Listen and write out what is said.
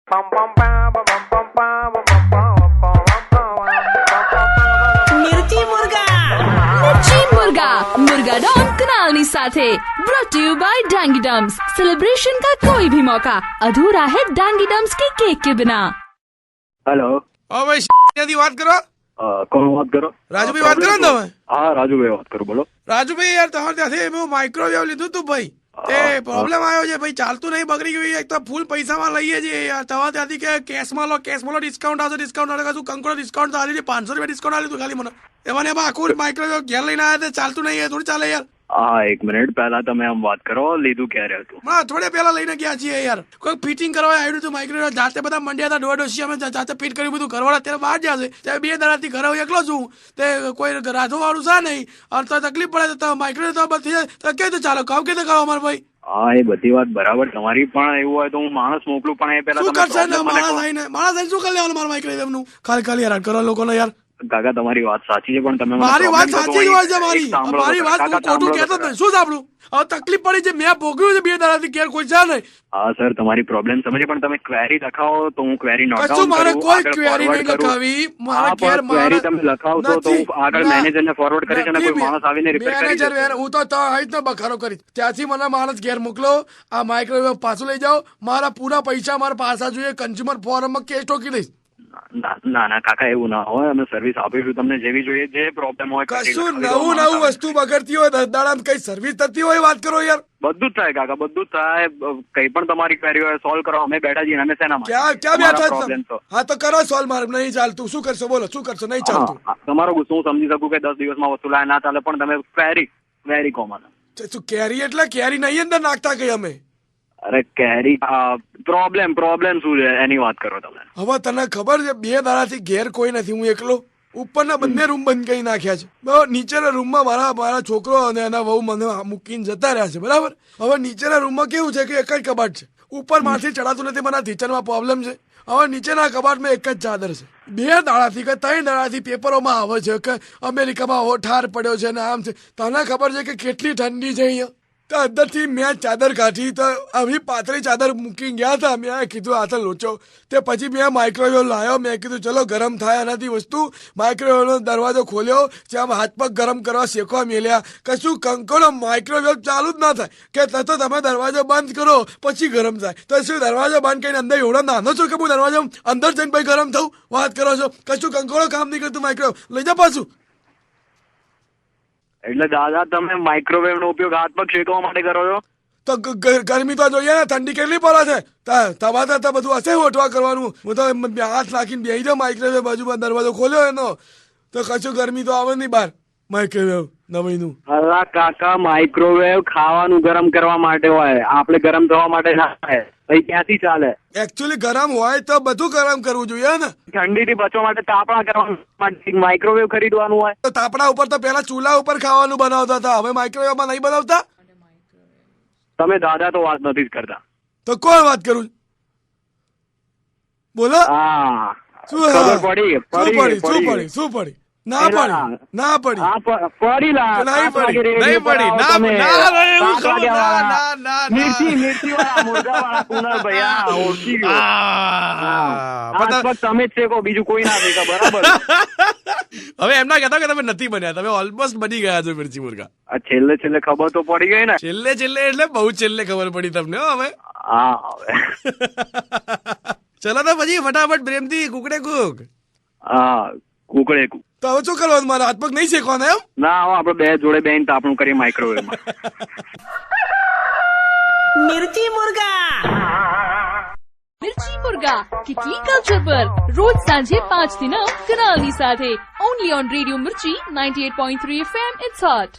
मिर्ची मुर्गा मुर्गा डॉन कुनाल સાથે brought to you by Dangi dumps. Celebration का कोई भी मौका अधूरा है डांगी डम्स के केक के बिना। हेलो ભાઈ વાત કરો। કોણ વાત કરો? રાજુભાઈ વાત કરો ને તમે? હા રાજુભાઈ વાત કરો, બોલો। રાજુભાઈ યાર તમારે ત્યાંથી મેં માઇક્રોવેવ લીધું તું ભાઈ, તે પ્રોબ્લેમ આવ્યો છે ભાઈ, ચાલતું નહીં, બગડી ગયું। એક તો ફૂલ પૈસામાં લઈએ છીએ યાર, તમારે ત્યાંથી કે કેશમાં લો ડિસ્કાઉન્ટ આવશે, ડિસ્કાઉન્ટ આવે શું કંકોડો ડિસ્કાઉન્ટ તો આલી 500 રૂપિયા ડિસ્કાઉન્ટ આલી તું ખાલી મને, એમાં આખું માઇક્રોવેવ ઘેર લઈને આવ્યા, ચાલતું નહીં, થોડું ચાલે યાર। હા એક મિનિટ પહેલા તમે આમ વાત કરો, લીધું ક્યારે હતું? થોડે પહેલા લઈને ગયા છીએ યાર, કોઈ ફિટિંગ કરવા આવ્યું હતું માઇક્રોવેવ, જાતે બધા મંડ્યા હતા, ડોસી અમે જાતે ફિટ કર્યું બધું, ઘરવાળા અત્યારે બહાર જશે, ત્યાં 2 દાડાથી ઘરે એકલો છું, તે કોઈ રાધો વાળું છે નહીં, અને તો તકલીફ પડે તો માઇક્રોવેવ તો બધી જાય તો કે તો ચાલો કામ કે તો કામ અમારે ભાઈ। હા એ બધી વાત બરાબર તમારી, પણ એવું હોય તો હું માણસ મોકલું, પણ એ પહેલા શું કરશે માણસ આવીને શું કરી લેવાનું મારા માઇક્રોવેવ નું, ખાલી હેરાન કરો લોકોને યાર। કાકા તમારી વાત સાચી છે, પણ તમે મારી વાત સાચી જ હોય છે, મારી વાત હું ખોટું કહેતો જ નહીં, શું સાંભળું? હવે તકલીફ પડી છે, મેં ભોગવ્યું છે 2 દાડાથી, ઘેર કોઈ છે નહીં। હા સર તમારી પ્રોબ્લેમ સમજે, પણ તમે ક્વેરી લખાવો તો હું ક્વેરી નોટ ડાઉન કરું। મારે કોઈ ક્વેરી નહીં લખાવી, મારા ઘેર ક્વેરી તમે લખાવશો તો હું આગળ મેનેજરને ફોરવર્ડ કરીશ, અને કોઈ માણસ આવીને રિપેર કરી દેશે। મેનેજર હું તો આવી જ બખારો કરી, ત્યાંથી મને માણસ ઘેર મોકલો, આ માઇક્રોવેવ પાછું લઈ જાઓ, મારા પૂરા પૈસા મારા પાછા જોઈએ, કન્ઝ્યુમર ફોરમમાં કેસ ઠોકી દઈશ। ના કાકા એવું ના હોય, અમે સર્વિસ આપીશું તમને જેવી જોઈએ, જે પ્રોબ્લેમ હોય કશું નવું વસ્તુ બગડતી હોય 10 દાડા કઈ સર્વિસ થતી હોય વાત કરો યાર। બધું જ થાય કાકા, બધું જ થાય, કઈ પણ તમારી ક્વેરી હોય સોલ્વ કરો, અમે બેઠા છીએ, અમે શેના ક્યાં બેઠા? હા તો કરો સોલ્વ, મારે નહીં ચાલતું, શું કરશો બોલો, શું કરશો? નહીં ચાલતું તમારો ગુસ્સો હું સમજી શકું કે 10 દિવસમાં વસૂલાય ના ચાલે, પણ તમે ક્વેરી કહો મને। તું કેરી એટલે કેરી નહીં અંદર નાખતા કઈ અમે? અરે કેરી પ્રોબ્લેમ શું છે એની વાત કરો તમે। હવે તને ખબર છે 2 દાડાથી ઘેર કોઈ નથી, હું એકલો, ઉપરના બંને રૂમ બંધ કરી નાખ્યા છે, બરાબર? નીચેના રૂમમાં મારા છોકરો અને એના વહુ મને મૂકીને જતા રહ્યા છે, બરાબર? હવે નીચેના રૂમમાં કેવું છે કે એક જ કબાટ છે, ઉપર માંથી ચડાતું નથી, મને કિચનમાં પ્રોબ્લેમ છે। હવે નીચેના કબાટમાં એક જ ચાદર છે, 2 દાડાથી કે 3 દાડાથી પેપરોમાં આવે છે કે અમેરિકામાં ઠાર પડ્યો છે ને આમ છે। તને ખબર છે કે કેટલી ઠંડી છે અહીંયા? તો અંદરથી મેં ચાદર કાઢી, તો આવી પાતળી ચાદર મૂકી ગયા હતા, મેં કીધું આ તો લોચો, તે પછી મેં માઇક્રોવેવ લાવ્યો, મેં કીધું ચલો ગરમ થાય એનાથી વસ્તુ, માઇક્રોવેવનો દરવાજો ખોલ્યો, જ્યાં હાથ પગ ગરમ કરવા શેકવા મેલ્યા, કશું કંકોડો માઇક્રોવેવ ચાલુ જ ના થાય, કે તો તમે દરવાજો બંધ કરો પછી ગરમ થાય, તો શું દરવાજો બંધ કરીને અંદર એવડો નાનો છો કે હું દરવાજો અંદર જઈને ભાઈ ગરમ થવું? વાત કરો છો, કશું કંકોડો કામ નહીં કરતું, માઇક્રોવેવ લઈ જા પાછું। એટલે દાદા તમે માઇક્રોવેવ નો ઉપયોગ હાથ પગ શેકવા માટે કરો છો? તો ગરમી તો જોઈએ ને, ઠંડી કેટલી પડે છે, તમારે તો બધું હશે ઓઠવા કરવાનું, હું તો હાથ નાખીને બેસી જાઉં માઇક્રોવેવ બાજુમાં, દરવાજો ખોલ્યો એનો તો કશું ગરમી તો આવે નહીં બહાર, માઇક્રોવેવ નવીનું। અલા કાકા માઇક્રોવેવ ખાવાનું ગરમ કરવા માટે હોય, આપણે ગરમ થવા માટે ના થાય, ક્યાંથી ચાલે? એકચ્યુઅલી ગરમ હોય તો બધું ગરમ કરવું જોઈએ ને, ઠંડી થી બચવા માટે તાપણા કરવા માટે માઇક્રોવેવ ખરીદવાનું હોય। તો તાપણા ઉપર તો પેલા ચૂલા ઉપર ખાવાનું બનાવતા હતા, હવે માઇક્રોવેવ માં નહીં બનાવતા? તમે દાદા તો વાત નથી જ કરતા, તો કોણ વાત કરું? બોલો ખબર પડી? શું પડી? ના પડી તમે જ શેકો, બીજું કોઈ ના શેકો, બરાબર? હવે એમ ના કહેતા કે તમે નથી બન્યા, તમે ઓલમોસ્ટ બની ગયા છો મિર્ચી મુર્ગા। છેલ્લે ખબર તો પડી ગઈ ને? છેલ્લે એટલે બહુ છેલ્લે ખબર પડી તમને હવે। હા ચલો તો પછી ફટાફટ પ્રેમથી કુકડે કુક। હા કુકડે કુક। તો હવે શું કરવાનું, મારા હાથ પગ નહીં શેકવાના એમ? ના આપડે 2 જોડે બેન તાપણું કરીએ માઇક્રોવેવમાં। मिर्ची मुर्गा किटली कल्चर पर रोज सांझे 5 થી 9 કનાલની સાથે, only on radio Mirchi 98.3 FM। It's hot.